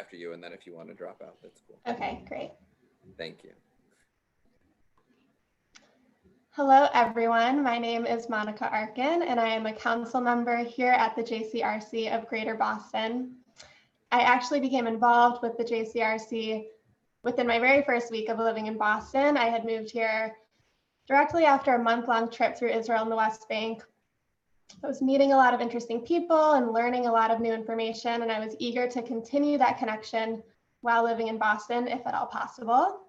after you, and then if you want to drop out, that's cool. Okay, great. Thank you. Hello, everyone. My name is Monica Arkin, and I am a council member here at the JCRC of Greater Boston. I actually became involved with the JCRC within my very first week of living in Boston. I had moved here directly after a month-long trip through Israel and the West Bank. I was meeting a lot of interesting people and learning a lot of new information, and I was eager to continue that connection while living in Boston, if at all possible.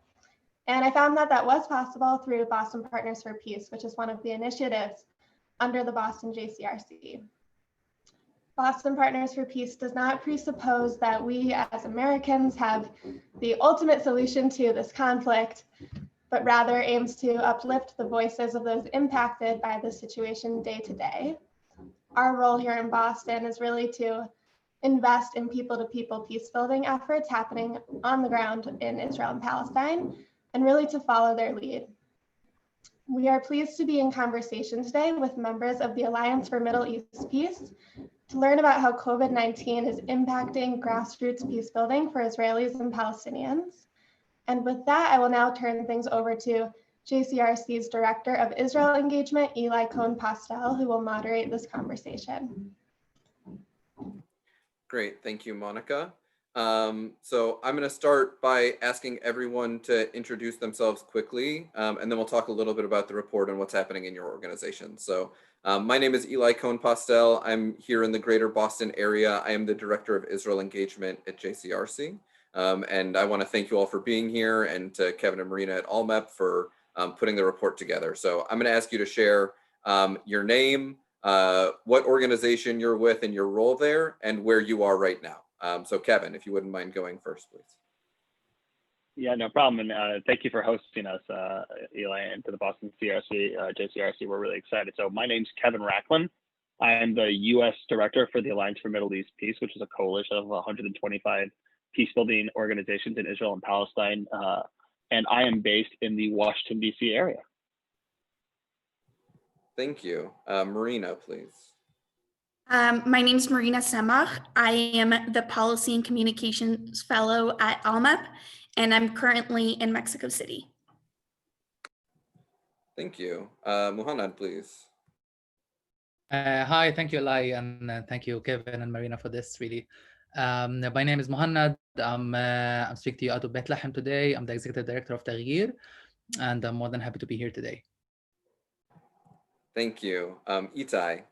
And I found that that was possible through Boston Partners for Peace, which is one of the initiatives under the Boston JCRC. Boston Partners for Peace does not presuppose that we as Americans have the ultimate solution to this conflict, but rather aims to uplift the voices of those impacted by the situation day to day. Our role here in Boston is really to invest in people-to-people peace building efforts happening on the ground in Israel and Palestine, and really to follow their lead. We are pleased to be in conversation today with members of the Alliance for Middle East Peace to learn about how COVID-19 is impacting grassroots peace building for Israelis and Palestinians. And with that, I will now turn things over to JCRC's Director of Israel Engagement, Eli Cohn-Postell, who will moderate this conversation. Great, thank you, Monica. So I'm going to start by asking everyone to introduce themselves quickly, and then we'll talk a little bit about the report and what's happening in your organization. So my name is Eli Cohn-Postell. I'm here in the greater Boston area. I am the Director of Israel Engagement at JCRC. And I want to thank you all for being here, and to Kevin and Marina at ALLMEP for putting the report together. So I'm going to ask you to share your name, what organization you're with and your role there, and where you are right now. So Kevin, if you wouldn't mind going first, please. Yeah, no problem. And thank you for hosting us, Eli, and to the Boston JCRC. We're really excited. So my name's Kevin Racklin. I am the U.S. Director for the Alliance for Middle East Peace, which is a coalition of 125 peace-building organizations in Israel and Palestine. And I am based in the Washington, D.C. area. Thank you. Marina, please. My name is Marina Semach. I am the Policy and Communications Fellow at ALLMEP, and I'm currently in Mexico City. Thank you. Muhannad, please. Hi, thank you, Eli, and thank you, Kevin and Marina, for this, really. My name is Muhannad. I'm speaking to you out of Bethlehem today. I'm the Executive Director of Tagir, and I'm more than happy to be here today. Thank you. Itai.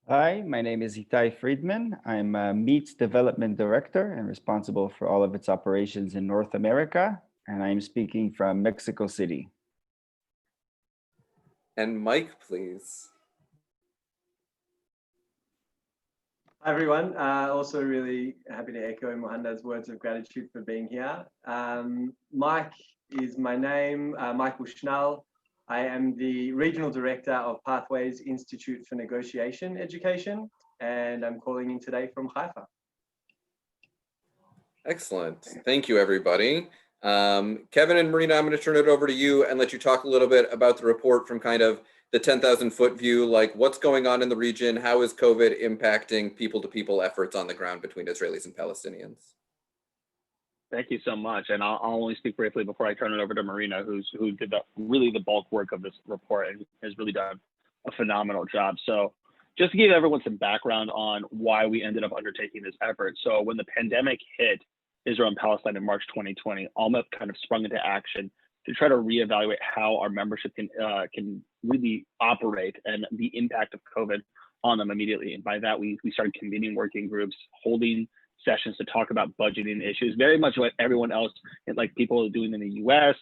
Hi, my name is Itai Friedman. I'm a Meat Development Director and responsible for all of its operations in North America, and I'm speaking from Mexico City. And Mike, please. Hi, everyone. Also really happy to echo Muhannad's words of gratitude for being here. Mike is my name, Michael Schnall. I am the Regional Director of Pathways Institute for Negotiation Education, and I'm calling in today from Haifa. Excellent. Thank you, everybody. Kevin and Marina, I'm going to turn it over to you and let you talk a little bit about the report from kind of the 10,000 foot view, like what's going on in the region, how is COVID impacting people-to-people efforts on the ground between Israelis and Palestinians? Thank you so much. And I'll only speak briefly before I turn it over to Marina, who did really the bulk work of this report and has really done a phenomenal job. So just to give everyone some background on why we ended up undertaking this effort. So when the pandemic hit Israel and Palestine in March 2020, ALLMEP kind of sprung into action to try to reevaluate how our membership can really operate and the impact of COVID on them immediately. And by that, we started convening working groups, holding sessions to talk about budgeting issues, very much what everyone else, like people are doing in the US,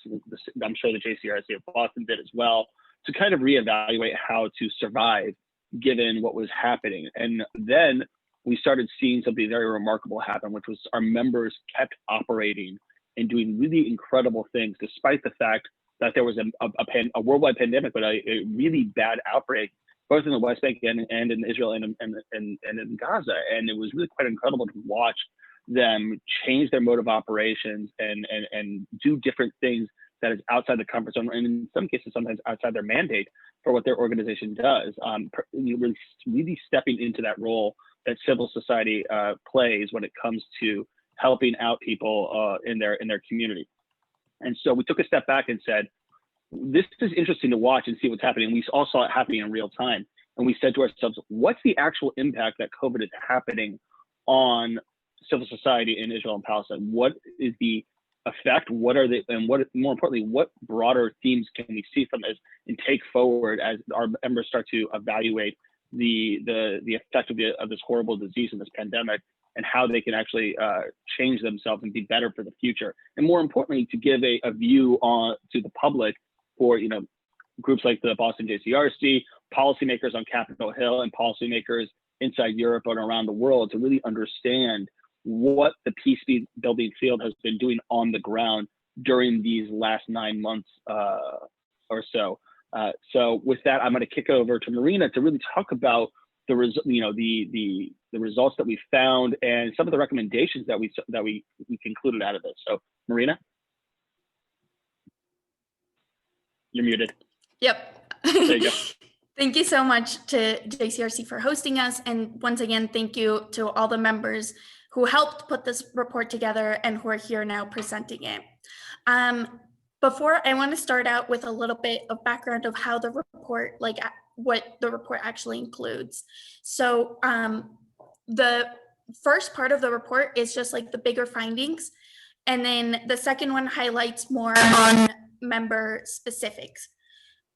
I'm sure the JCRC of Boston did as well, to kind of reevaluate how to survive given what was happening. And then we started seeing something very remarkable happen, which was our members kept operating and doing really incredible things, despite the fact that there was a worldwide pandemic, but a really bad outbreak, both in the West Bank and in Israel and in Gaza. And it was really quite incredible to watch them change their mode of operations and do different things that is outside the comfort zone, and in some cases, sometimes outside their mandate for what their organization does. Really stepping into that role that civil society plays when it comes to helping out people in their community. And so we took a step back and said, this is interesting to watch and see what's happening. We all saw it happening in real time. And we said to ourselves, what's the actual impact that COVID is happening on civil society in Israel and Palestine? What is the effect? What are the, and what, more importantly, what broader themes can we see from this and take forward as our members start to evaluate the effect of this horrible disease and this pandemic, and how they can actually change themselves and be better for the future. And more importantly, to give a view on to the public for, you know, groups like the Boston JCRC, policymakers on Capitol Hill, and policymakers inside Europe and around the world to really understand what the peace building field has been doing on the ground during these last 9 months or so. So with that, I'm going to kick over to Marina to really talk about the results that we found and some of the recommendations that we concluded out of this. So Marina, you're muted. Yep. There you go. Thank you so much to JCRC for hosting us. And once again, thank you to all the members who helped put this report together and who are here now presenting it. Before, I want to start out with a little bit of background of how the report, like what the report actually includes. So the first part of the report is just like the bigger findings. And then the second one highlights more on member specifics.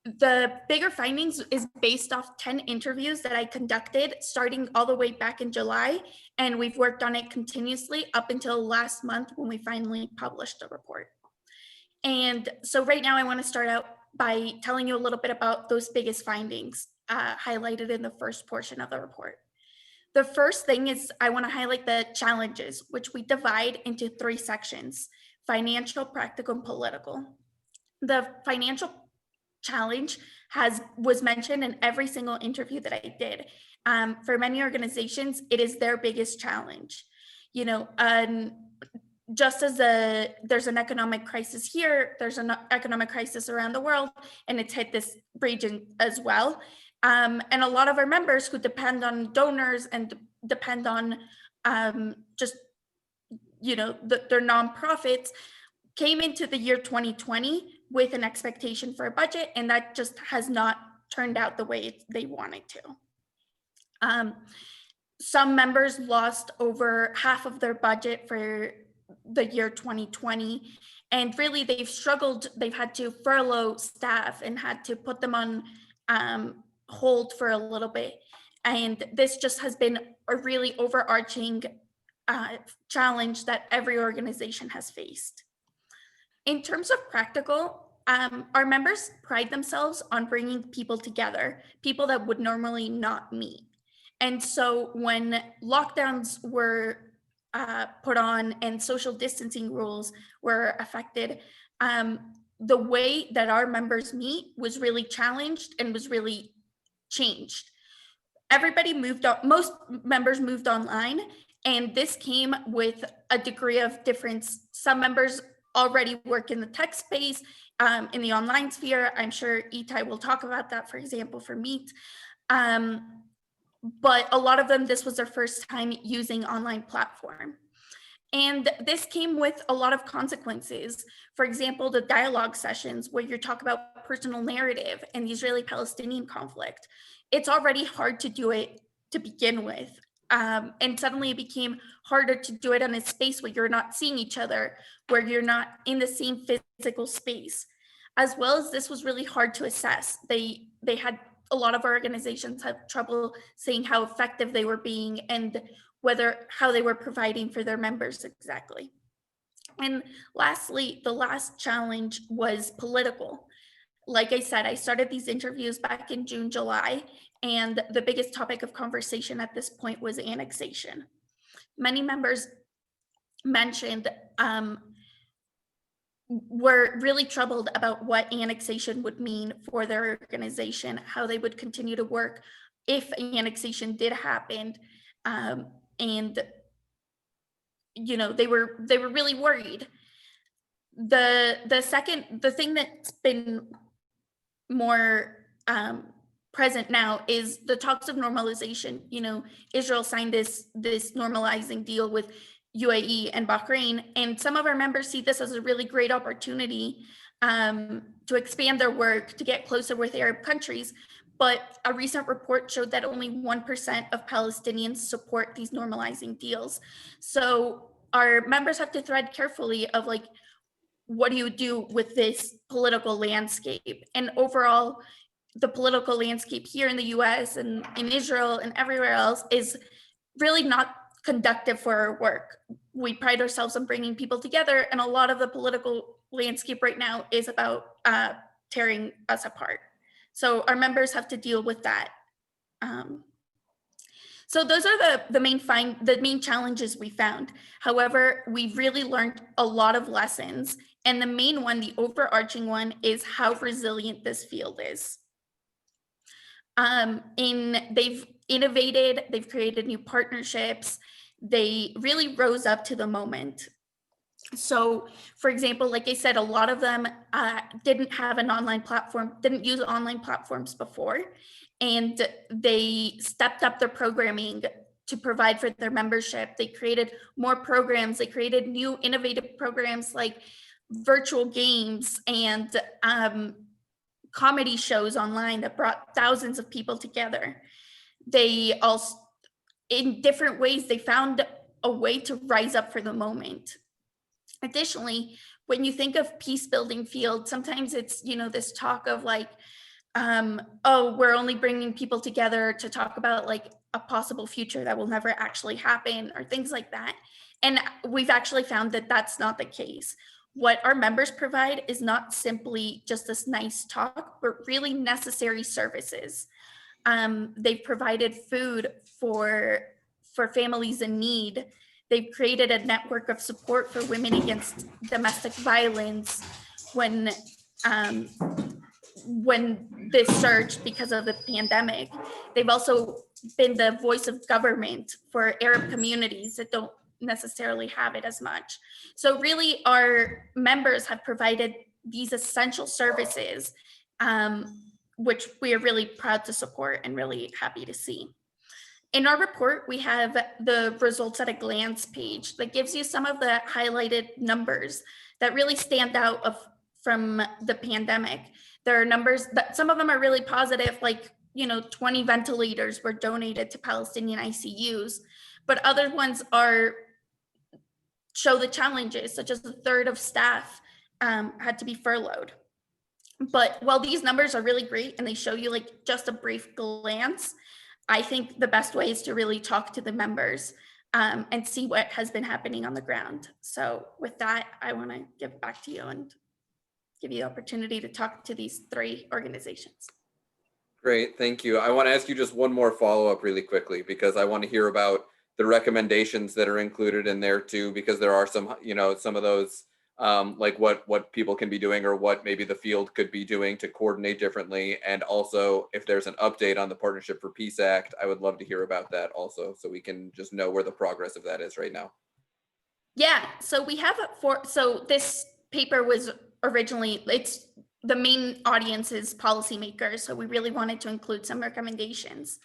The bigger findings is based off 10 interviews that I conducted starting all the way back in July, and we've worked on it continuously up until last month when we finally published the report. And so right now I want to start out by telling you a little bit about those biggest findings highlighted in the first portion of the report. The first thing is I want to highlight the challenges, which we divide into 3 sections: financial, practical, and political. The financial challenge was mentioned in every single interview that I did. For many organizations, it is their biggest challenge. You know, just as there's an economic crisis here, there's an economic crisis around the world, and it's hit this region as well. And a lot of our members who depend on donors and depend on just, you know, their nonprofits came into the year 2020 with an expectation for a budget, and that just has not turned out the way they wanted to. Some members lost over half of their budget for the year 2020, and really they've struggled. They've had to furlough staff and had to put them on hold for a little bit. And this just has been a really overarching challenge that every organization has faced. In terms of practical, our members pride themselves on bringing people together, people that would normally not meet. And so when lockdowns were put on and social distancing rules were affected, the way that our members meet was really challenged and was really changed. Everybody moved on, most members moved online, and this came with a degree of difference. Some members already work in the tech space, in the online sphere. I'm sure Itai will talk about that, for example, for Meet. But a lot of them, this was their first time using online platform. And this came with a lot of consequences. For example, the dialogue sessions where you talk about personal narrative and the Israeli-Palestinian conflict. It's already hard to do it to begin with. And suddenly it became harder to do it in a space where you're not seeing each other, where you're not in the same physical space. As well as this was really hard to assess. They had, a lot of organizations had trouble saying how effective they were being and how they were providing for their members exactly. And lastly, the last challenge was political. Like I said, I started these interviews back in June, July, and the biggest topic of conversation at this point was annexation. Many members mentioned were really troubled about what annexation would mean for their organization, how they would continue to work if annexation did happen. And you know, they were really worried. The thing that's been more present now is the talks of normalization. You know, Israel signed this normalizing deal with UAE and Bahrain. And some of our members see this as a really great opportunity to expand their work, to get closer with Arab countries. But a recent report showed that only 1% of Palestinians support these normalizing deals. So our members have to thread carefully of like, what do you do with this political landscape? And overall, the political landscape here in the US and in Israel and everywhere else is really not conductive for our work. We pride ourselves on bringing people together, and a lot of the political landscape right now is about tearing us apart. So our members have to deal with that. So those are the main challenges we found. However, we've really learned a lot of lessons, and the main one, the overarching one, is how resilient this field is. They've innovated, they've created new partnerships, they really rose up to the moment. So, for example, like I said, a lot of them didn't have an online platform, didn't use online platforms before, and they stepped up their programming to provide for their membership. They created more programs, they created new innovative programs like virtual games and comedy shows online that brought thousands of people together. They also, in different ways, they found a way to rise up for the moment. Additionally, when you think of peace building field, sometimes it's, this talk of like, oh, we're only bringing people together to talk about like a possible future that will never actually happen or things like that. And we've actually found that that's not the case. What our members provide is not simply just this nice talk, but really necessary services. They've provided food for families in need. They've created a network of support for women against domestic violence when this surged because of the pandemic. They've also been the voice of government for Arab communities that don't necessarily have it as much. So really our members have provided these essential services, which we are really proud to support and really happy to see. In our report, we have the results at a glance page that gives you some of the highlighted numbers that really stand out from the pandemic. There are numbers that some of them are really positive, like 20 ventilators were donated to Palestinian ICUs, but other ones show the challenges, such as a third of staff had to be furloughed. But while these numbers are really great and they show you like just a brief glance, I think the best way is to really talk to the members and see what has been happening on the ground. So with that, I want to give back to you and give you the opportunity to talk to these three organizations. Great, thank you. I want to ask you just one more follow-up really quickly, because I want to hear about the recommendations that are included in there too, because there are some, some of those like what people can be doing or what maybe the field could be doing to coordinate differently. And also if there's an update on the Partnership for Peace Act, I would love to hear about that also, so we can just know where the progress of that is right now. Yeah, so we have so this paper was originally, the main audience is policymakers, so we really wanted to include some recommendations.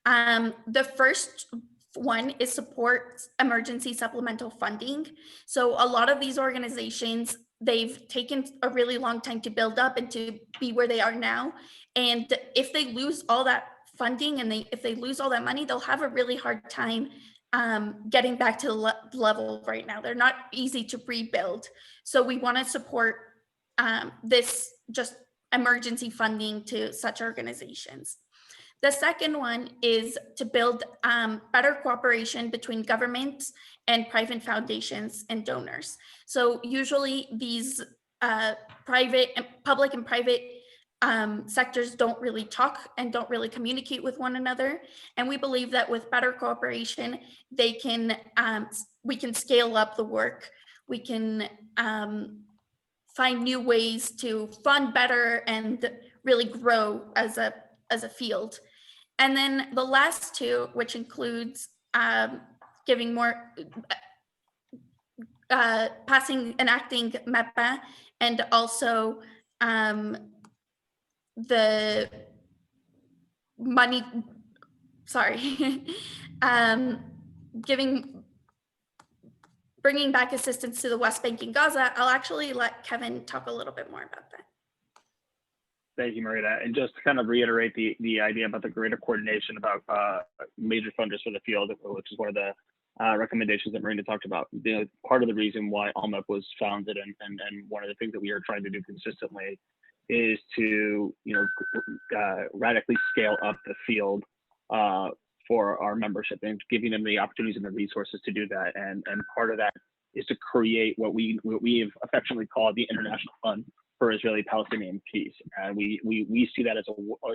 The first one is support emergency supplemental funding. So a lot of these organizations, they've taken a really long time to build up and to be where they are now. And if they lose all that funding and if they lose all that money, they'll have a really hard time getting back to the level right now. They're not easy to rebuild. So we want to support this just emergency funding to such organizations. The second one is to build better cooperation between governments and private foundations and donors. So usually these public and private sectors don't really talk and don't really communicate with one another. And we believe that with better cooperation, we can scale up the work. We can find new ways to fund better and really grow as a field. And then the last two, which includes giving more, enacting MEPA, and also the money, sorry, giving bringing back assistance to the West Bank and Gaza, I'll actually let Kevin talk a little bit more about that. Thank you, Marita. And just to kind of reiterate the idea about the greater coordination about major funders for the field, which is one of the recommendations that Marina talked about. Part of the reason why ALLMEP was founded and one of the things that we are trying to do consistently is to radically scale up the field for our membership and giving them the opportunities and the resources to do that. And part of that is to create what we have affectionately called the International Fund for Israeli-Palestinian Peace. And we see that as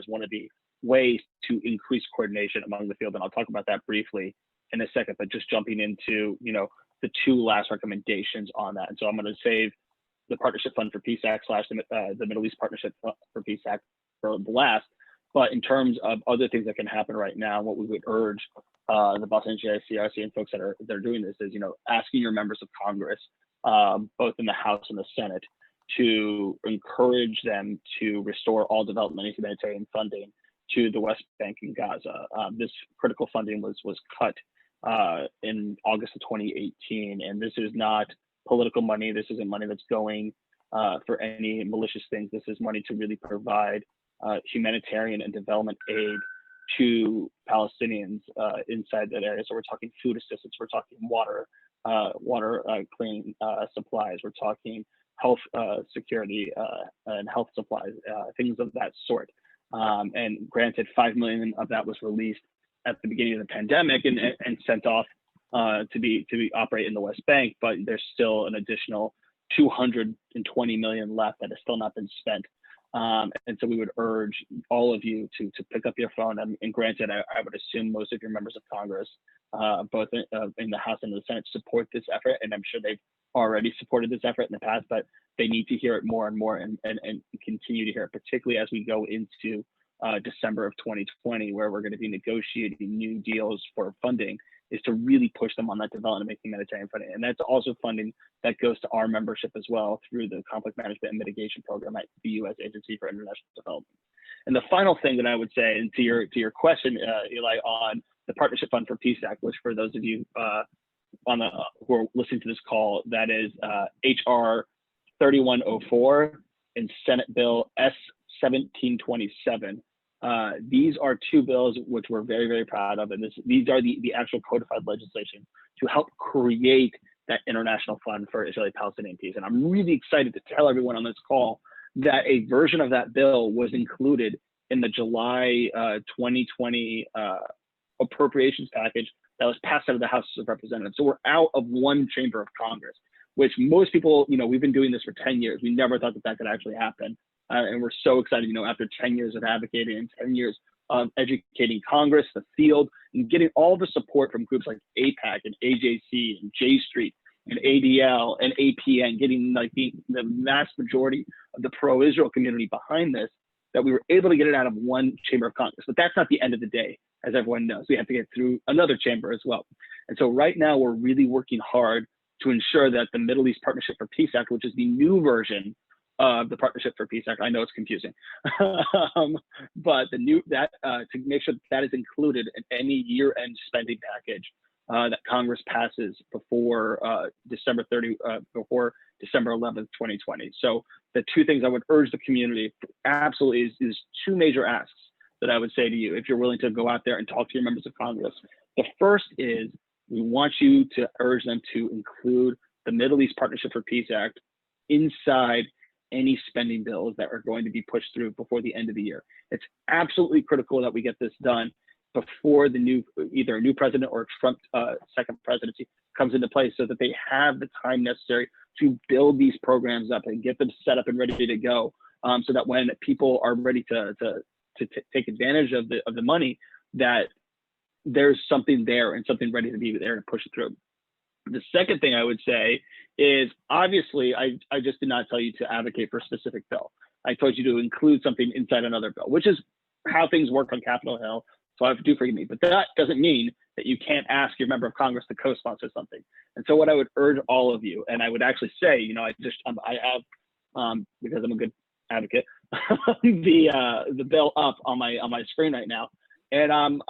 one of the ways to increase coordination among the field. And I'll talk about that briefly in a second, but just jumping into, the two last recommendations on that. And so I'm going to save the Partnership Fund for Peace Act / the Middle East Partnership for Peace Act for the last. But in terms of other things that can happen right now, what we would urge the Boston JCRC and folks that are doing this is, asking your members of Congress, both in the House and the Senate, to encourage them to restore all development and humanitarian funding to the West Bank and Gaza. This critical funding was cut in August of 2018, and this is not political money. This isn't money that's going for any malicious things. This is money to really provide humanitarian and development aid to Palestinians inside that area. So we're talking food assistance, we're talking water clean supplies, we're talking health security and health supplies, things of that sort. And granted, 5 million of that was released at the beginning of the pandemic and sent off to operate in the West Bank, but there's still an additional 220 million left that has still not been spent. And so we would urge all of you to pick up your phone. And granted, I would assume most of your members of Congress, both in the House and the Senate, support this effort. And I'm sure they've already supported this effort in the past, but they need to hear it more and more and continue to hear it, particularly as we go into December of 2020, where we're going to be negotiating new deals for funding, is to really push them on that development and humanitarian funding. And that's also funding that goes to our membership as well through the Conflict Management and Mitigation Program at the U.S. Agency for International Development. And the final thing that I would say, and to your question, Eli, on the Partnership Fund for Peace Act, which for those of you who are listening to this call, that is HR 3104 and Senate Bill S 1727. These are two bills which we're very, very proud of, and these are the actual codified legislation to help create that international fund for Israeli-Palestinian peace. And I'm really excited to tell everyone on this call that a version of that bill was included in the July 2020 appropriations package that was passed out of the House of Representatives. So we're out of one chamber of Congress, which most people, we've been doing this for 10 years. We never thought that could actually happen. And we're so excited, after 10 years of advocating and 10 years of educating Congress, the field, and getting all the support from groups like APAC and AJC and J Street and ADL and APN, getting like the vast majority of the pro-Israel community behind this, that we were able to get it out of one chamber of Congress. But that's not the end of the day, as everyone knows. We have to get through another chamber as well. And so right now we're really working hard to ensure that the Middle East Partnership for Peace Act, which is the new version of the Partnership for Peace Act, I know it's confusing, but to make sure that is included in any year-end spending package that Congress passes before December 11th, 2020. So the two things I would urge the community absolutely is two major asks that I would say to you, if you're willing to go out there and talk to your members of Congress. The first is, we want you to urge them to include the Middle East Partnership for Peace Act inside any spending bills that are going to be pushed through before the end of the year. It's absolutely critical that we get this done before either a new president or Trump second presidency comes into place, so that they have the time necessary to build these programs up and get them set up and ready to go, so that when people are ready to take advantage of the money, that there's something there and something ready to be there to push it through. The second thing I would say is, obviously, I just did not tell you to advocate for a specific bill. I told you to include something inside another bill, which is how things work on Capitol Hill. So do forgive me, but that doesn't mean that you can't ask your member of Congress to co-sponsor something. And so what I would urge all of you, and I would actually say, I have, because I'm a good advocate, the bill up on my screen right now. And I'm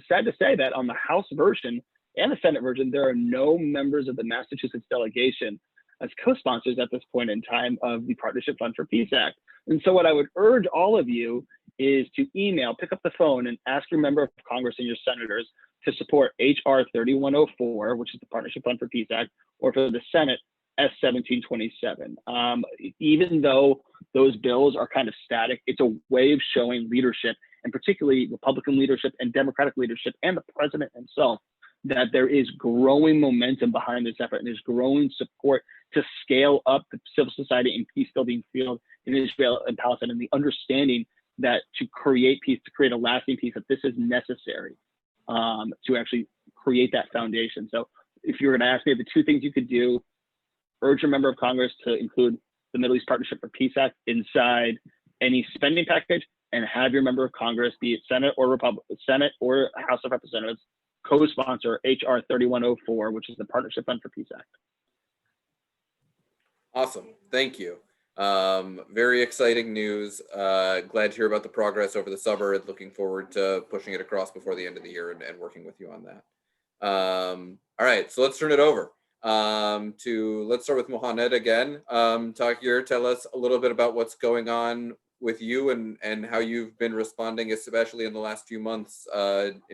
sad to say that on the House version, and the Senate version, there are no members of the Massachusetts delegation as co-sponsors at this point in time of the Partnership Fund for Peace Act. And so what I would urge all of you is to email, pick up the phone, and ask your member of Congress and your senators to support HR 3104, which is the Partnership Fund for Peace Act, or for the Senate, S 1727. Even though those bills are kind of static, it's a way of showing leadership, and particularly Republican leadership and Democratic leadership and the president himself, that there is growing momentum behind this effort and there's growing support to scale up the civil society and peace building field in Israel and Palestine, and the understanding that to create peace, to create a lasting peace, that this is necessary to actually create that foundation. So if you're going to ask me the two things you could do, urge your member of Congress to include the Middle East Partnership for Peace Act inside any spending package, and have your member of Congress, be it Senate or Senate or House of Representatives, co-sponsor HR 3104, which is the Partnership Fund for Peace Act. Awesome, thank you. Very exciting news. Glad to hear about the progress over the summer, and looking forward to pushing it across before the end of the year and working with you on that. All right, so let's turn it over let's start with Mohamed again. Tahir, tell us a little bit about what's going on with you and how you've been responding, especially in the last few months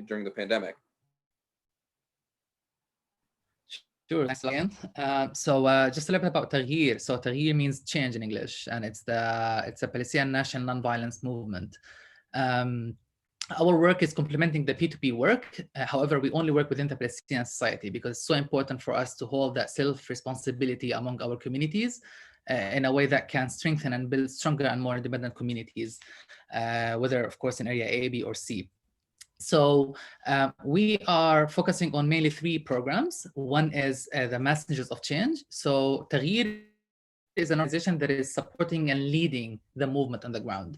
during the pandemic. Sure, thanks again. So just a little bit about Tahir. So Tahir means change in English, and it's a Palestinian national nonviolence movement. Our work is complementing the P2P work. However, we only work within the Palestinian society because it's so important for us to hold that self-responsibility among our communities in a way that can strengthen and build stronger and more independent communities, whether, of course, in area A, B, or C. So we are focusing on mainly three programs. One is the Messengers of Change. So Tahir is an organization that is supporting and leading the movement on the ground.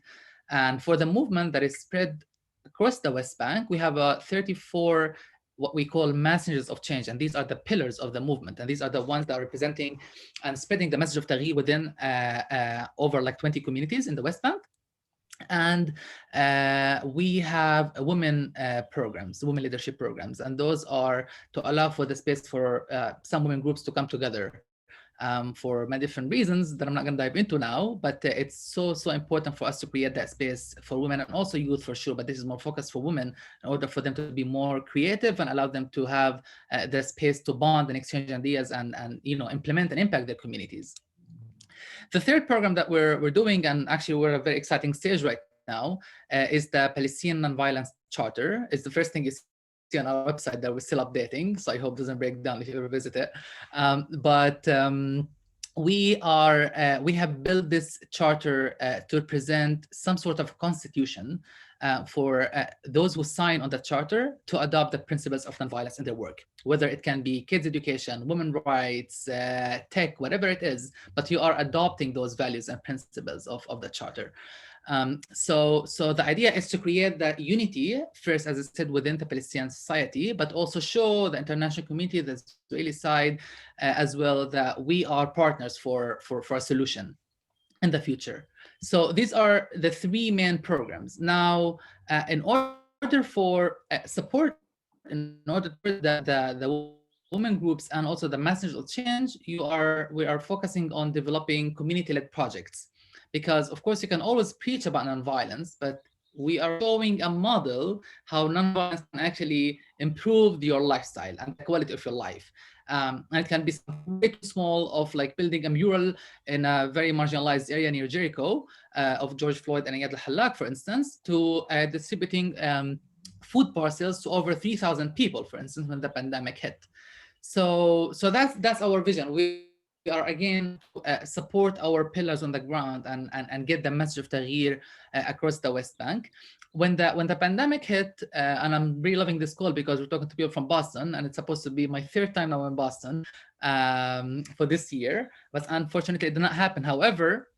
And for the movement that is spread across the West Bank, we have 34 what we call messengers of change, and these are the pillars of the movement, and these are the ones that are representing and spreading the message of Tahrir within over like 20 communities in the West Bank. And we have women programs, women leadership programs, and those are to allow for the space for some women groups to come together for many different reasons that I'm not going to dive into now, but it's so important for us to create that space for women and also youth for sure, but this is more focused for women in order for them to be more creative and allow them to have the space to bond and exchange ideas and implement and impact their communities. The third program that we're doing, and actually we're at a very exciting stage right now, is the Palestinian Nonviolence Charter. It's the first thing you see on our website that we're still updating, so I hope it doesn't break down if you ever visit it. We have built this charter to represent some sort of constitution for those who sign on the charter to adopt the principles of nonviolence in their work, whether it can be kids' education, women's rights, tech, whatever it is, but you are adopting those values and principles of the charter. So the idea is to create that unity first, as I said, within the Palestinian society, but also show the international community, the Israeli side, as well, that we are partners for a solution in the future. So these are the three main programs. Now, in order for support, in order for the women groups and also the message of change, we are focusing on developing community-led projects. Because of course you can always preach about nonviolence, but we are showing a model how nonviolence can actually improve your lifestyle and the quality of your life. And it can be way too small, of like building a mural in a very marginalized area near Jericho of George Floyd and Iyad al-Hallaq, for instance, to distributing food parcels to over 3,000 people, for instance, when the pandemic hit. So that's our vision. We are again support our pillars on the ground and get the message of Tahrir across the West Bank. When the pandemic hit, and I'm really loving this call because we're talking to people from Boston, and it's supposed to be my third time now in Boston for this year, but unfortunately it did not happen. However,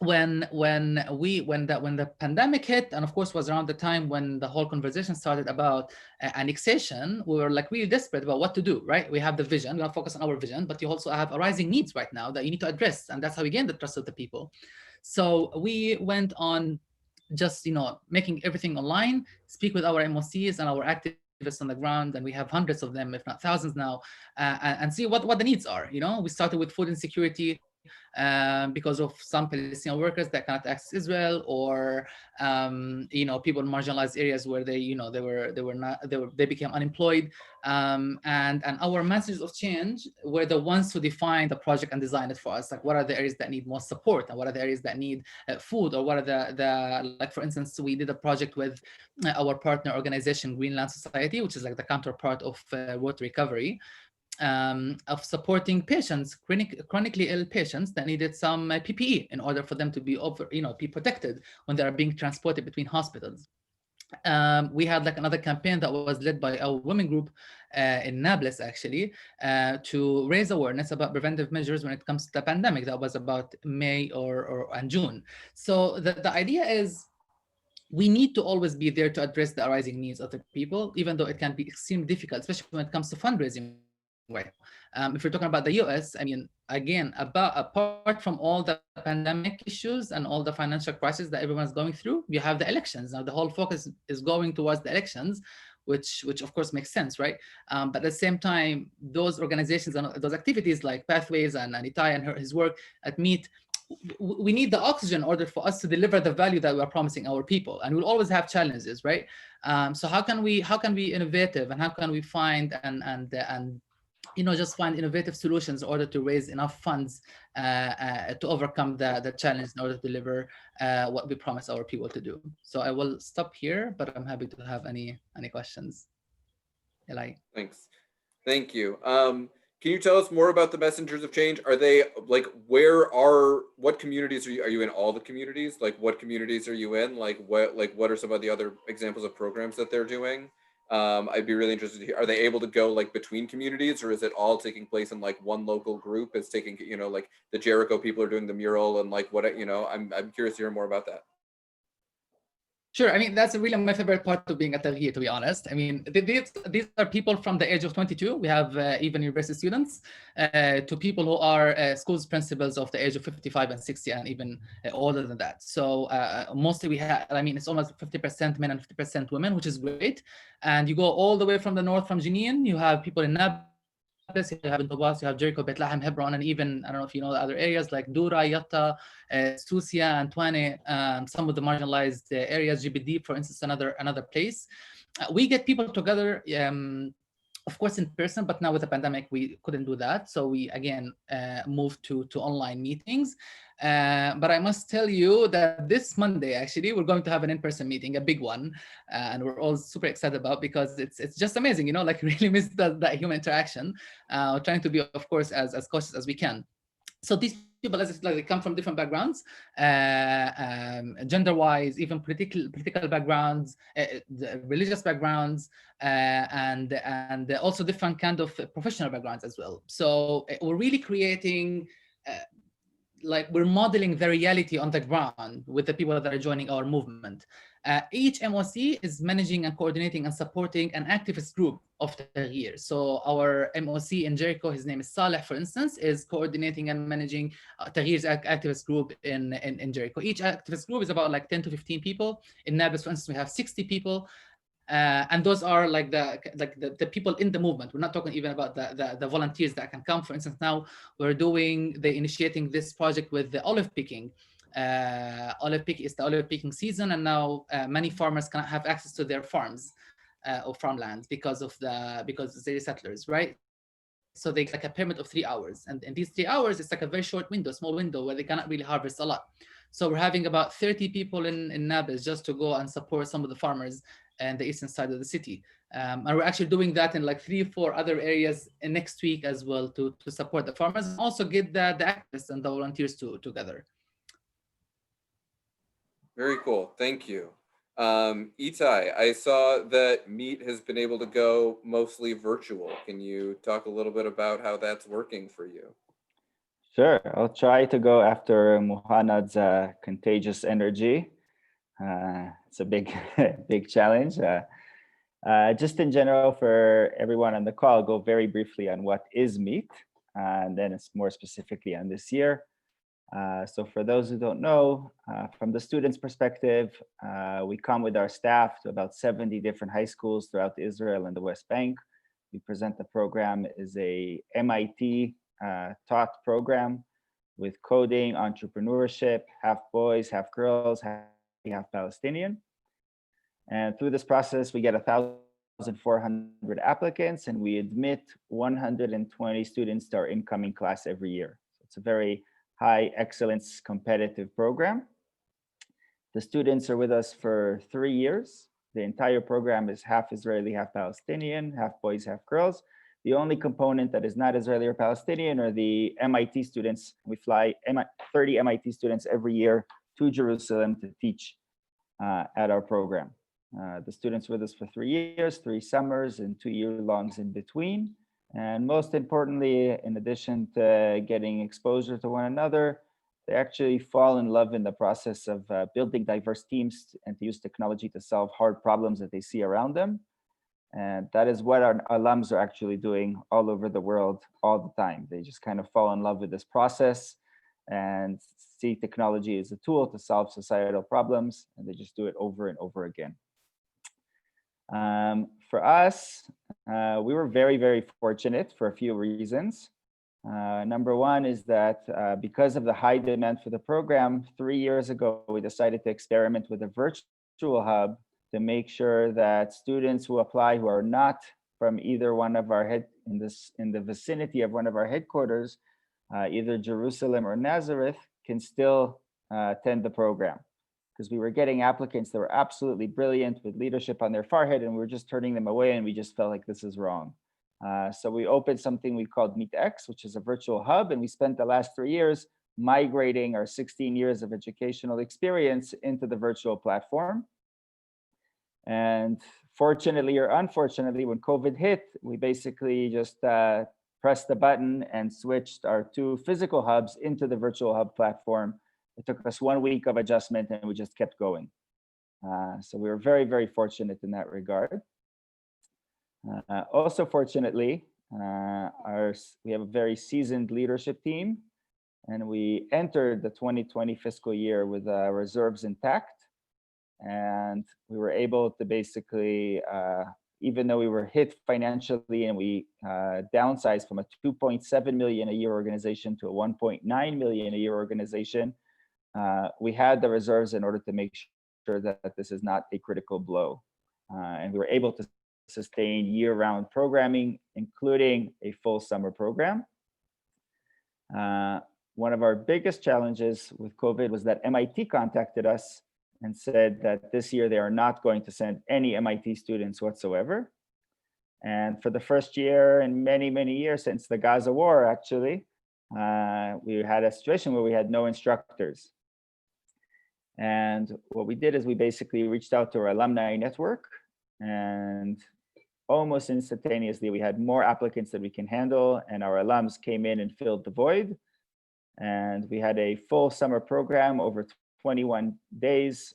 when the pandemic hit, and of course was around the time when the whole conversation started about annexation, we were like really desperate about what to do, right? We have the vision, we want to focus on our vision, but you also have arising needs right now that you need to address, and that's how we gain the trust of the people. So we went on just making everything online, speak with our MOCs and our activists activists on the ground, and we have hundreds of them, if not thousands now, and see what the needs are. We started with food insecurity because of some Palestinian workers that cannot access Israel, or people in marginalized areas where they became unemployed, and our messengers of change were the ones who defined the project and designed it for us. Like, what are the areas that need most support, and what are the areas that need food, or what are the like, for instance, we did a project with our partner organization Greenland Society, which is like the counterpart of water recovery, of supporting patients, chronically ill patients that needed some PPE in order for them to be be protected when they are being transported between hospitals. We had like another campaign that was led by our women group in Nablus, actually, to raise awareness about preventive measures when it comes to the pandemic. That was about May and June. So the idea is, we need to always be there to address the arising needs of the people, even though it can be extremely difficult, especially when it comes to fundraising. Right. If we're talking about the US, I mean, again, apart from all the pandemic issues and all the financial crisis that everyone's going through, you have the elections. Now, the whole focus is going towards the elections, which of course makes sense, right? But at the same time, those organizations and those activities like Pathways and Itai and his work at MEET, we need the oxygen in order for us to deliver the value that we're promising our people, and we'll always have challenges, right? So how can we be innovative, and how can we find and just find innovative solutions in order to raise enough funds to overcome the challenge in order to deliver what we promise our people to do. So I will stop here, but I'm happy to have any questions. Eli. Thanks. Thank you. Can you tell us more about the Messengers of Change? Are they like, what communities are you in? All the communities? Like, what communities are you in? Like, what are some of the other examples of programs that they're doing? I'd be really interested to hear, are they able to go like between communities, or is it all taking place in like one local group? It's taking, like the Jericho people are doing the mural, and like I'm curious to hear more about that. Sure. I mean, that's really my favorite part of being at Tagheer, to be honest. I mean, these are people from the age of 22. We have even university students, to people who are schools principals of the age of 55 and 60, and even older than that. So mostly we have, I mean, it's almost 50% men and 50% women, which is great. And you go all the way from the north, from Jenin, you have people in Nablus, you have in Tobas, you have Jericho, Bethlehem, Hebron, and even, I don't know if you know the other areas like Dura, Yatta, Susia, and Twane, some of the marginalized areas, GBD, for instance, another place. We get people together, of course, in person, but now with the pandemic, we couldn't do that. So we, again, moved to online meetings. But I must tell you that this Monday, actually, we're going to have an in-person meeting, a big one, and we're all super excited about, because it's just amazing, like really miss that human interaction. Trying to be, of course, as cautious as we can. So these people, as they come from different backgrounds, gender-wise, even political backgrounds, religious backgrounds, and also different kind of professional backgrounds as well. So we're really creating, like, we're modeling the reality on the ground with the people that are joining our movement. Each MOC is managing and coordinating and supporting an activist group of Tagheer. So our MOC in Jericho, his name is Saleh, for instance, is coordinating and managing Tagheer's activist group in Jericho. Each activist group is about like 10 to 15 people. In Nablus, for instance, we have 60 people. And those are like the people in the movement. We're not talking even about the volunteers that can come. For instance, now we're initiating this project with the olive picking. Olive pick is the olive picking season, and now many farmers cannot have access to their farms or farmlands because they're settlers, right? So they get like a permit of 3 hours, and in these 3 hours, it's like a very short window, small window, where they cannot really harvest a lot. So we're having about 30 people in Nablus just to go and support some of the farmers and the eastern side of the city. And we're actually doing that in like 3 or 4 other areas next week as well, to support the farmers, and also get the activists and the volunteers together. Very cool. Thank you. Itai, I saw that MEET has been able to go mostly virtual. Can you talk a little bit about how that's working for you? Sure. I'll try to go after Muhannad's contagious energy. It's a big, big challenge. Just in general, for everyone on the call, I'll go very briefly on what is MEET, and then it's more specifically on this year. So for those who don't know, from the students' perspective, we come with our staff to about 70 different high schools throughout Israel and the West Bank. We present the program as a MIT taught program with coding, entrepreneurship, half boys, half girls, half Palestinian. And through this process, we get 1,400 applicants, and we admit 120 students to our incoming class every year. So it's a very high excellence competitive program. The students are with us for 3 years. The entire program is half Israeli, half Palestinian, half boys, half girls. The only component that is not Israeli or Palestinian are the MIT students. We fly 30 MIT students every year to Jerusalem to teach at our program. The students with us for 3 years, 3 summers, and 2 year-longs in between. And most importantly, in addition to getting exposure to one another, they actually fall in love in the process of building diverse teams and to use technology to solve hard problems that they see around them. And that is what our alums are actually doing all over the world all the time. They just kind of fall in love with this process and see technology as a tool to solve societal problems, and they just do it over and over again. For us, we were very, very fortunate for a few reasons. Number one is that because of the high demand for the program, 3 years ago, we decided to experiment with a virtual hub to make sure that students who apply who are not from either one of our in the vicinity of one of our headquarters, either Jerusalem or Nazareth, can still attend the program. Because we were getting applicants that were absolutely brilliant with leadership on their forehead, and we were just turning them away, and we just felt like this is wrong. So we opened something we called MeetX, which is a virtual hub, and we spent the last 3 years migrating our 16 years of educational experience into the virtual platform. And fortunately or unfortunately, when COVID hit, we basically just pressed the button and switched our 2 physical hubs into the virtual hub platform. It took us 1 week of adjustment, and we just kept going. So we were very, very fortunate in that regard. Also, fortunately, we have a very seasoned leadership team, and we entered the 2020 fiscal year with reserves intact. And we were able to basically, even though we were hit financially and we downsized from a 2.7 million a year organization to a 1.9 million a year organization, we had the reserves in order to make sure that this is not a critical blow. And we were able to sustain year-round programming, including a full summer program. One of our biggest challenges with COVID was that MIT contacted us and said that this year they are not going to send any MIT students whatsoever. And for the first year in many, many years since the Gaza war, actually, we had a situation where we had no instructors. And what we did is we basically reached out to our alumni network, and almost instantaneously, we had more applicants than we can handle, and our alums came in and filled the void. And we had a full summer program over 21 days,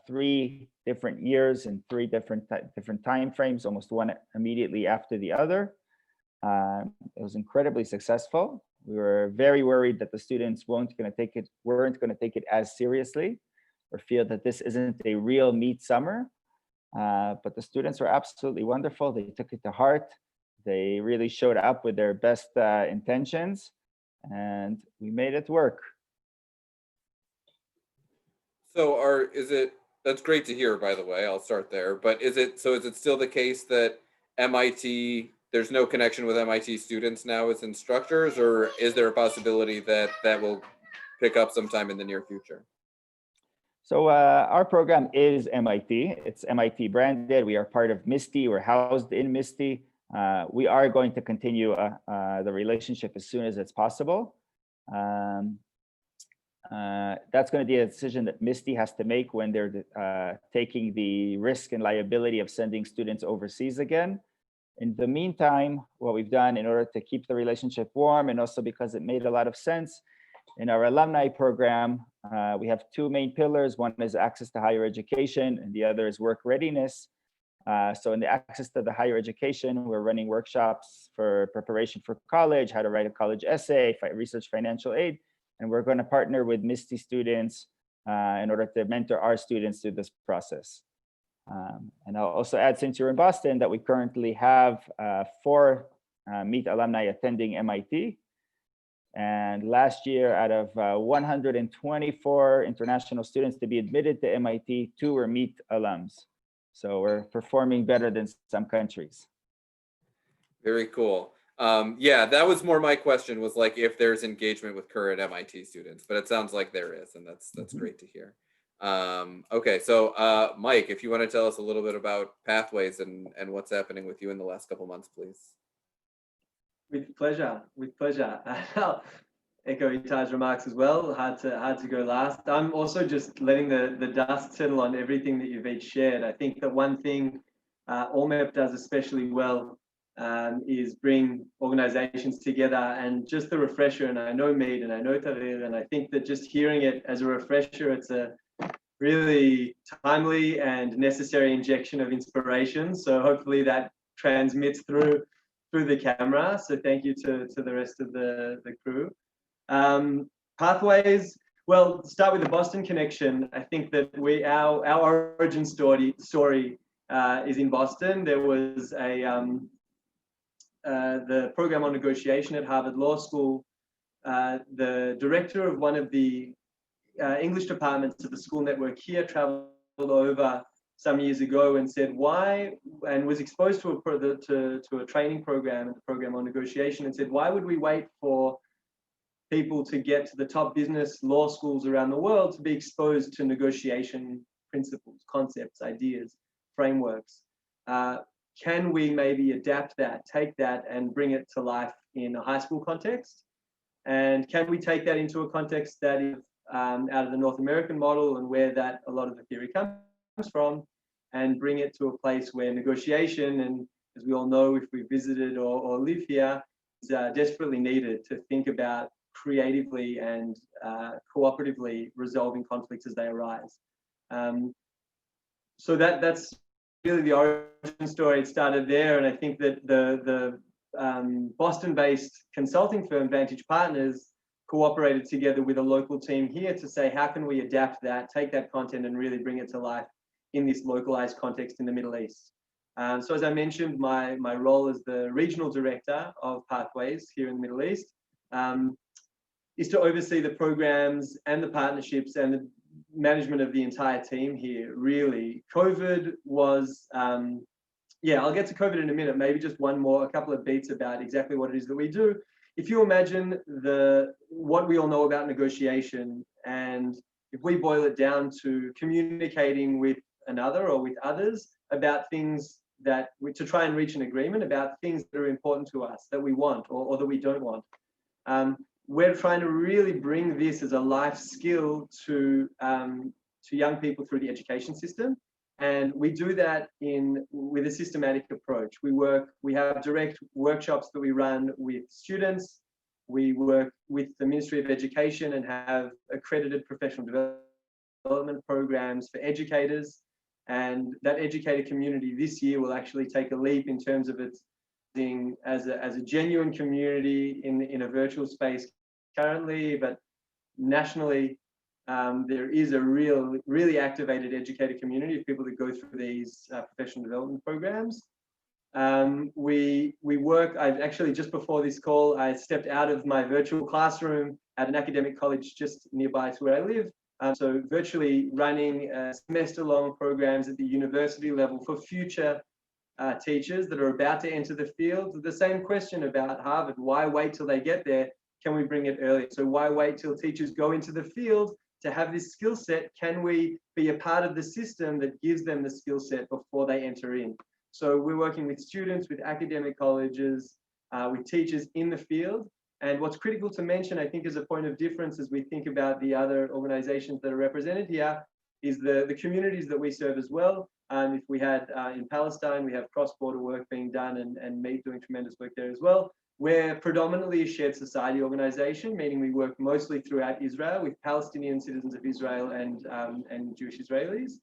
3 different years and 3 different time frames, almost one immediately after the other. It was incredibly successful. We were very worried that the students weren't going to take it as seriously, or feel that this isn't a real MEET summer. But the students were absolutely wonderful. They took it to heart. They really showed up with their best intentions, and we made it work. So that's great to hear, by the way, I'll start there, but is it still the case that MIT, there's no connection with MIT students now as instructors, or is there a possibility that that will pick up sometime in the near future? So our program is MIT. It's MIT branded. We are part of MISTI. We're housed in MISTI. We are going to continue the relationship as soon as it's possible. That's going to be a decision that MISTI has to make when they're taking the risk and liability of sending students overseas again. In the meantime, what we've done in order to keep the relationship warm, and also because it made a lot of sense, in our alumni program, we have 2 main pillars. One is access to higher education, and the other is work readiness. So in the access to the higher education, we're running workshops for preparation for college, how to write a college essay, research financial aid. And we're going to partner with Misty students in order to mentor our students through this process. And I'll also add, since you're in Boston, that we currently have 4 MEET alumni attending MIT. And last year, out of 124 international students to be admitted to MIT, 2 were MEET alums. So we're performing better than some countries. Very cool. Yeah, that was more my question, was like if there's engagement with current MIT students, but it sounds like there is, and that's great to hear. Okay, so Mike, if you want to tell us a little bit about Pathways and what's happening with you in the last couple months, please. With pleasure, with pleasure. I'll echo Itai's remarks as well. Hard to go last. I'm also just letting the dust settle on everything that you've each shared. I think that one thing ALLMEP does especially well is bring organizations together, and just the refresher, and I know Mead and I know Tahrir, and I think that just hearing it as a refresher, it's a really timely and necessary injection of inspiration. So hopefully that transmits through the camera. So thank you to the rest of the crew. Pathways, well, start with the Boston connection. I think that our origin story is in Boston. There was the program on negotiation at Harvard Law School. The director of one of the English departments of the school network here traveled over some years ago and said why, and was exposed to a training program, a program on negotiation, and said, why would we wait for people to get to the top business law schools around the world to be exposed to negotiation principles, concepts, ideas, frameworks? Can we maybe adapt that, take that and bring it to life in a high school context? And can we take that into a context that is out of the North American model and where that a lot of the theory comes from, and bring it to a place where negotiation, and as we all know, if we visited or live here, is desperately needed to think about creatively and cooperatively resolving conflicts as they arise. So that's really the origin story. It started there, and I think that the Boston-based consulting firm Vantage Partners cooperated together with a local team here to say, how can we adapt that, take that content and really bring it to life in this localized context in the Middle East. So as I mentioned, my role as the regional director of Pathways here in the Middle East is to oversee the programs and the partnerships and the management of the entire team here, really. COVID was, yeah, I'll get to COVID in a minute, maybe just a couple of beats about exactly what it is that we do. If you imagine what we all know about negotiation, and if we boil it down to communicating with another or with others about things to try and reach an agreement about things that are important to us, that we want or that we don't want. We're trying to really bring this as a life skill to young people through the education system. And we do that with a systematic approach. We have direct workshops that we run with students. We work with the Ministry of Education and have accredited professional development programs for educators. And that educator community this year will actually take a leap in terms of its being as a genuine community in a virtual space currently, but nationally. There is a really activated educator community of people that go through these professional development programs. We work, I've actually, just before this call, I stepped out of my virtual classroom at an academic college just nearby to where I live. So virtually running semester-long programs at the university level for future teachers that are about to enter the field. The same question about Harvard, why wait till they get there? Can we bring it early? So why wait till teachers go into the field to have this skill set? Can we be a part of the system that gives them the skill set before they enter in? So we're working with students, with academic colleges, with teachers in the field. And what's critical to mention, I think, as a point of difference as we think about the other organizations that are represented here, is the communities that we serve as well. If we had in Palestine, we have cross-border work being done and MEET doing tremendous work there as well. We're predominantly a shared society organization, meaning we work mostly throughout Israel with Palestinian citizens of Israel and Jewish Israelis.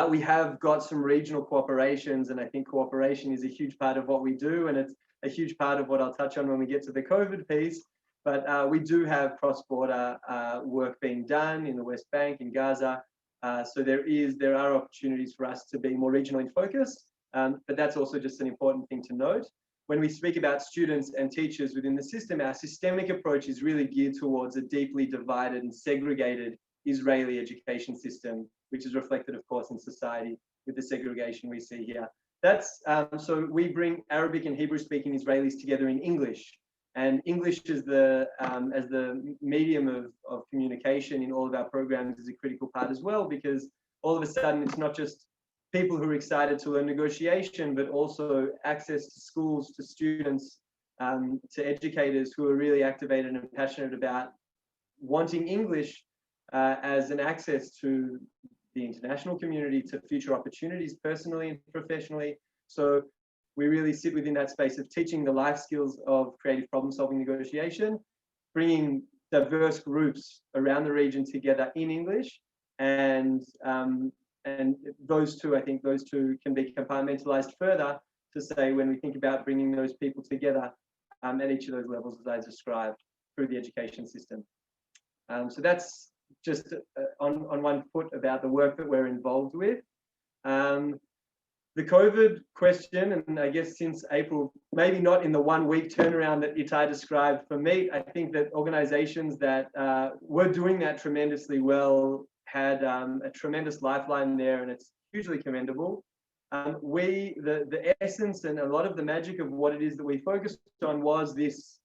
We have got some regional cooperations, and I think cooperation is a huge part of what we do, and it's a huge part of what I'll touch on when we get to the COVID piece. But we do have cross-border work being done in the West Bank, in Gaza. So there are opportunities for us to be more regionally focused, but that's also just an important thing to note. When we speak about students and teachers within the system, our systemic approach is really geared towards a deeply divided and segregated Israeli education system, which is reflected, of course, in society with the segregation we see here. That's so we bring Arabic and Hebrew-speaking Israelis together in English, and English as the medium of communication in all of our programs is a critical part as well, because all of a sudden it's not just people who are excited to learn negotiation, but also access to schools, to students, to educators who are really activated and passionate about wanting English as an access to the international community, to future opportunities personally and professionally. So we really sit within that space of teaching the life skills of creative problem-solving negotiation, bringing diverse groups around the region together in English, and those two, I think those two can be compartmentalized further to say when we think about bringing those people together at each of those levels as I described through the education system. So that's just on one foot about the work that we're involved with. The COVID question, and I guess since April, maybe not in the 1 week turnaround that Itai described for me, I think that organizations that were doing that tremendously well had a tremendous lifeline there, and it's hugely commendable. The essence and a lot of the magic of what it is that we focused on was this: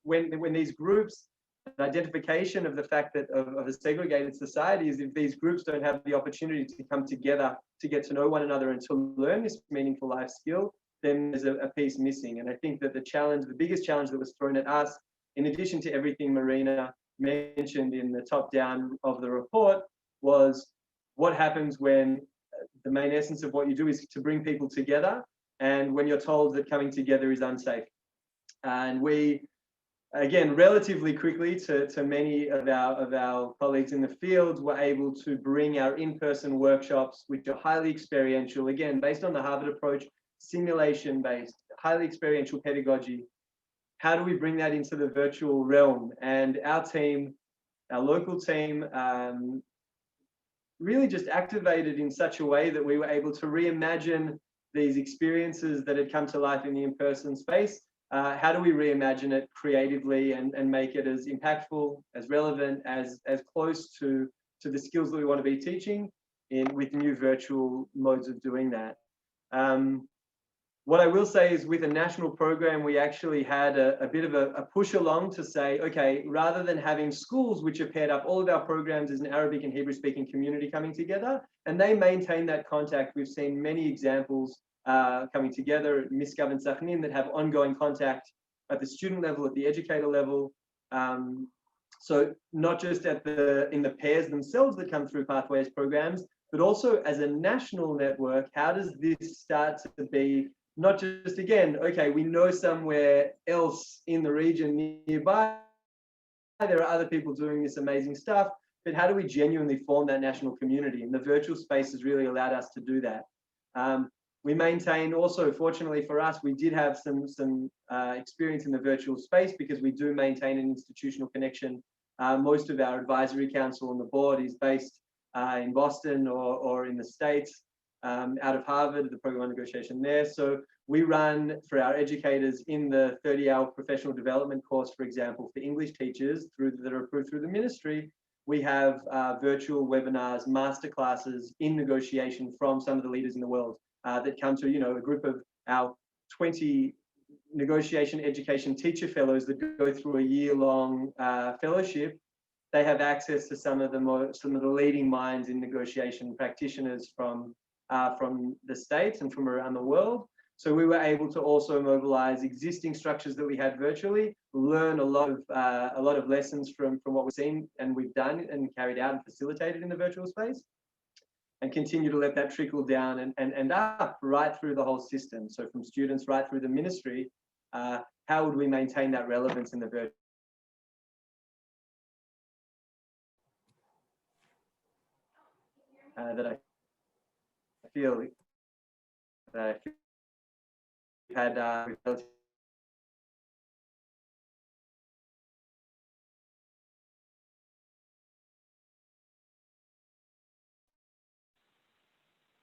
when these groups, an identification of the fact that of a segregated society is if these groups don't have the opportunity to come together to get to know one another and to learn this meaningful life skill, then there's a piece missing. And I think that the biggest challenge that was thrown at us, in addition to everything Marina mentioned in the top down of the report, was what happens when the main essence of what you do is to bring people together, and when you're told that coming together is unsafe. And we, again, relatively quickly to many of our colleagues in the field, were able to bring our in-person workshops, which are highly experiential, again, based on the Harvard approach, simulation-based, highly experiential pedagogy. How do we bring that into the virtual realm? And our team, our local team, really just activated in such a way that we were able to reimagine these experiences that had come to life in the in-person space. How do we reimagine it creatively and make it as impactful, as relevant, as close to the skills that we want to be teaching with new virtual modes of doing that? What I will say is with a national program, we actually had a bit of a push along to say, okay, rather than having schools which are paired up, all of our programs is an Arabic and Hebrew speaking community coming together, and they maintain that contact. We've seen many examples coming together at Misgav and Sachnin that have ongoing contact at the student level, at the educator level. So not just in the pairs themselves that come through Pathways programs, but also as a national network. How does this start to be not just, again, okay, we know somewhere else in the region nearby, there are other people doing this amazing stuff, but how do we genuinely form that national community? And the virtual space has really allowed us to do that. We maintain also, fortunately for us, we did have some experience in the virtual space because we do maintain an institutional connection. Most of our advisory council on the board is based in Boston or in the States, out of Harvard, the program on negotiation there. So we run for our educators in the 30-hour professional development course, for example, for English teachers that are approved through the ministry. We have virtual webinars, masterclasses in negotiation from some of the leaders in the world that come to, a group of our 20 negotiation education teacher fellows that go through a year-long fellowship. They have access to some of the leading minds in negotiation practitioners from the States and from around the world. So we were able to also mobilize existing structures that we had virtually, learn a lot of lessons from what we've seen and we've done and carried out and facilitated in the virtual space, and continue to let that trickle down and up right through the whole system. So from students right through the ministry, how would we maintain that relevance in the virtual? That I feel that we've had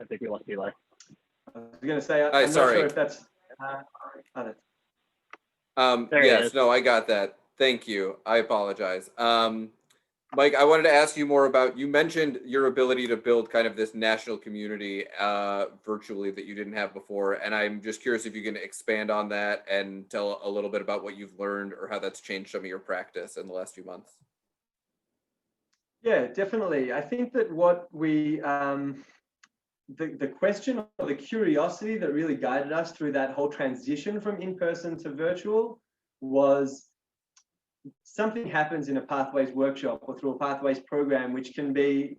I think we lost Eli. I was going to say, Hi, I'm sorry. not sure if that's. There he Yes, is. no, I got that. Thank you. I apologize. Mike, I wanted to ask you more about, you mentioned your ability to build kind of this national community virtually that you didn't have before. And I'm just curious if you can expand on that and tell a little bit about what you've learned or how that's changed some of your practice in the last few months. Yeah, definitely. I think that what we, the question or the curiosity that really guided us through that whole transition from in-person to virtual was something happens in a Pathways workshop or through a Pathways program, which can be,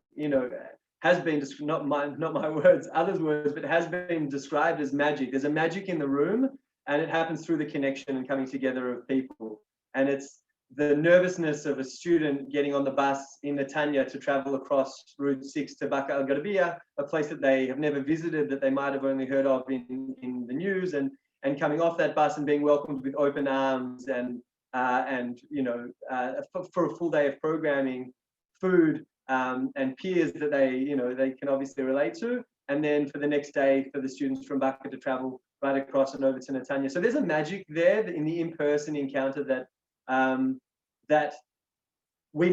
has been, not my words, others' words, but has been described as magic. There's a magic in the room, and it happens through the connection and coming together of people. And it's the nervousness of a student getting on the bus in Netanya to travel across Route 6 to Baka al Gharbiya, a place that they have never visited, that they might have only heard of in the news, and coming off that bus and being welcomed with open arms and for a full day of programming, food, and peers that they can obviously relate to, and then for the next day for the students from Baka to travel right across and over to Netanya. So there's a magic there in the in-person encounter that that we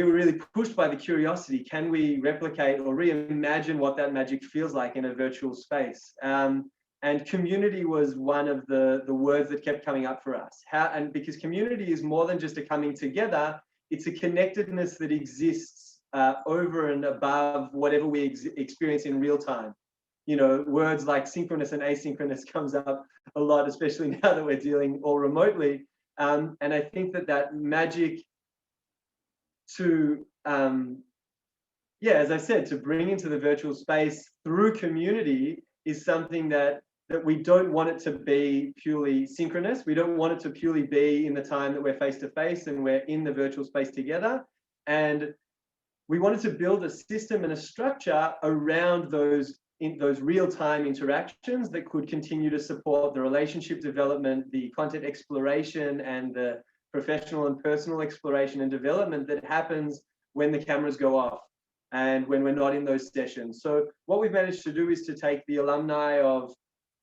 were really pushed by the curiosity. Can we replicate or reimagine what that magic feels like in a virtual space? And community was one of the words that kept coming up for us. And because community is more than just a coming together, it's a connectedness that exists over and above whatever we experience in real time. Words like synchronous and asynchronous comes up a lot, especially now that we're dealing all remotely. And I think that magic to, as I said, to bring into the virtual space through community is something that we don't want it to be purely synchronous. We don't want it to purely be in the time that we're face to face and we're in the virtual space together. And we wanted to build a system and a structure around those real-time interactions that could continue to support the relationship development, the content exploration, and the professional and personal exploration and development that happens when the cameras go off and when we're not in those sessions. So what we've managed to do is to take the alumni of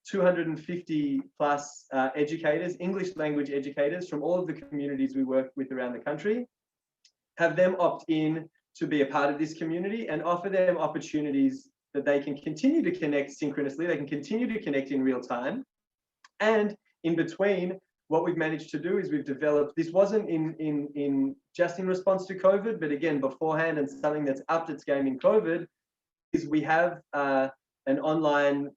250 plus educators, English language educators from all of the communities we work with around the country, have them opt in to be a part of this community and offer them opportunities that they can continue to connect synchronously, they can continue to connect in real time. And in between, what we've managed to do is we've developed, this wasn't just in response to COVID, but again, beforehand, and something that's upped its game in COVID, is we have an online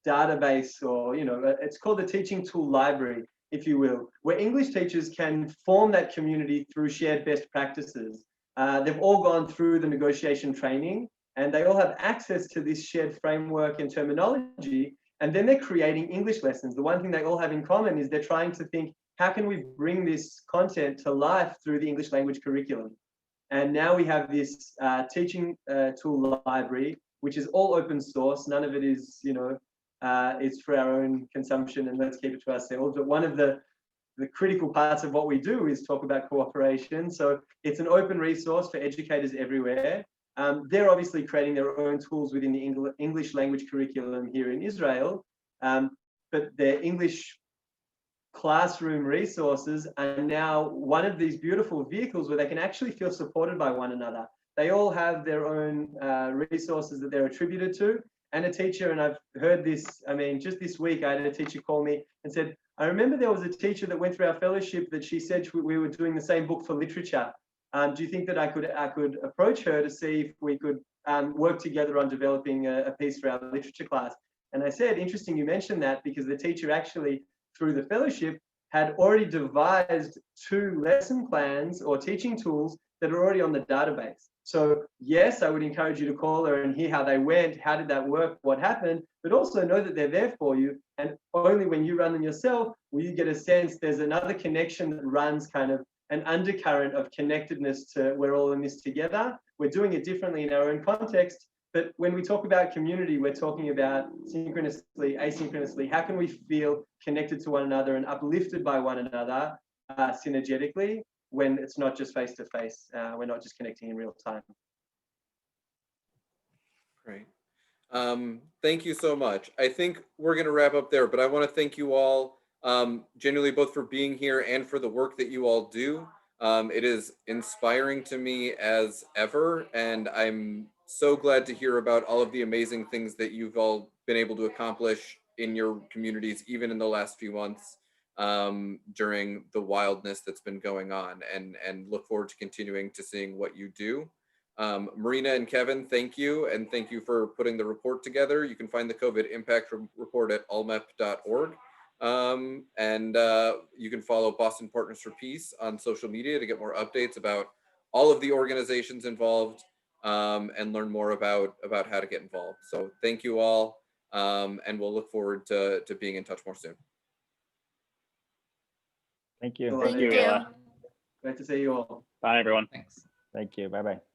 database, or it's called the Teaching Tool Library, if you will, where English teachers can form that community through shared best practices. They've all gone through the negotiation training, and they all have access to this shared framework and terminology, and then they're creating English lessons. The one thing they all have in common is they're trying to think, how can we bring this content to life through the English language curriculum? And now we have this teaching tool library, which is all open source. None of it is, it's for our own consumption and let's keep it to ourselves. But one of the critical parts of what we do is talk about cooperation. So it's an open resource for educators everywhere. They're obviously creating their own tools within the English language curriculum here in Israel, but their English classroom resources are now one of these beautiful vehicles where they can actually feel supported by one another. They all have their own resources that they're attributed to. And a teacher, and I've heard this, just this week, I had a teacher call me and said, I remember there was a teacher that went through our fellowship that she said we were doing the same book for literature. Do you think that I could approach her to see if we could work together on developing a piece for our literature class? And I said, interesting you mentioned that, because the teacher actually, through the fellowship, had already devised 2 lesson plans or teaching tools that are already on the database. So yes, I would encourage you to call her and hear how they went, how did that work, what happened, but also know that they're there for you. And only when you run them yourself will you get a sense there's another connection that runs kind of an undercurrent of connectedness to we're all in this together. We're doing it differently in our own context, but when we talk about community, we're talking about synchronously, asynchronously. How can we feel connected to one another and uplifted by one another synergetically when it's not just face-to-face, we're not just connecting in real time. Great. Thank you so much. I think we're going to wrap up there, but I want to thank you all genuinely both for being here and for the work that you all do. It is inspiring to me as ever, and I'm so glad to hear about all of the amazing things that you've all been able to accomplish in your communities, even in the last few months during the wildness that's been going on, and look forward to continuing to seeing what you do. Marina and Kevin, thank you, and thank you for putting the report together. You can find the COVID impact report at allmep.org. And you can follow Boston Partners for Peace on social media to get more updates about all of the organizations involved and learn more about how to get involved. So thank you all, and we'll look forward to being in touch more soon. Thank you. Thank you, Eli. Great to see you all. Bye, everyone. Thanks. Thank you. Bye-bye.